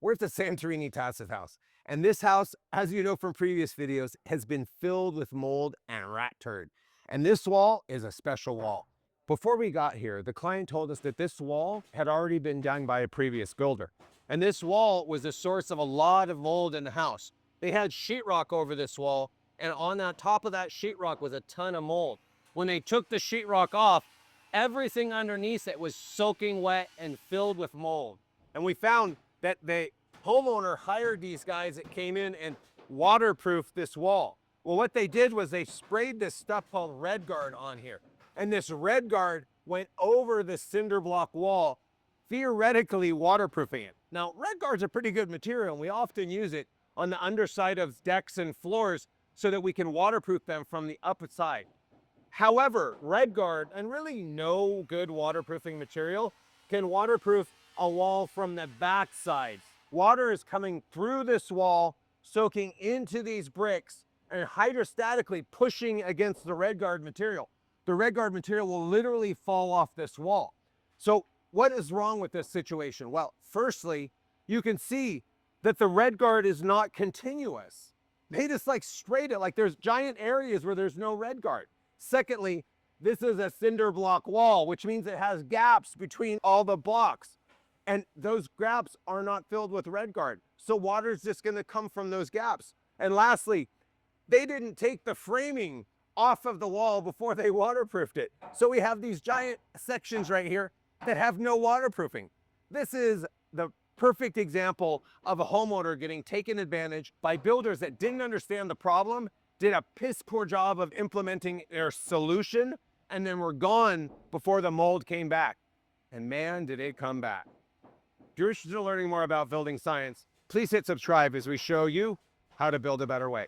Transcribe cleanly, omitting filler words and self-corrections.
We're at the Santorini Tassif house. And this house, as you know from previous videos, has been filled with mold and rat turd. And this wall is a special wall. Before we got here, the client told us that this wall had already been done by a previous builder. And this wall was the source of a lot of mold in the house. They had sheetrock over this wall, and on the top of that sheetrock was a ton of mold. When they took the sheetrock off, everything underneath it was soaking wet and filled with mold. And we found that the homeowner hired these guys that came in and waterproofed this wall. Well, what they did was they sprayed this stuff called Red Guard on here. And this Red Guard went over the cinder block wall, theoretically waterproofing it. Now, Red Guard's a pretty good material, and we often use it on the underside of decks and floors so that we can waterproof them from the upside. However, Red Guard, and really no good waterproofing material, can waterproof a wall from the backside. Water is coming through this wall, soaking into these bricks, and hydrostatically pushing against the Red Guard material. The Red Guard material will literally fall off this wall. So what is wrong with this situation? Well, firstly, you can see that the Red Guard is not continuous. They just like sprayed it, like there's giant areas where there's no Red Guard. Secondly, this is a cinder block wall, which means it has gaps between all the blocks. And those gaps are not filled with Red Guard. So water is just gonna come from those gaps. And lastly, they didn't take the framing off of the wall before they waterproofed it. So we have these giant sections right here that have no waterproofing. This is the perfect example of a homeowner getting taken advantage by builders that didn't understand the problem, did a piss poor job of implementing their solution, and then were gone before the mold came back. And man, did it come back. If you're interested in learning more about building science, please hit subscribe as we show you how to build a better way.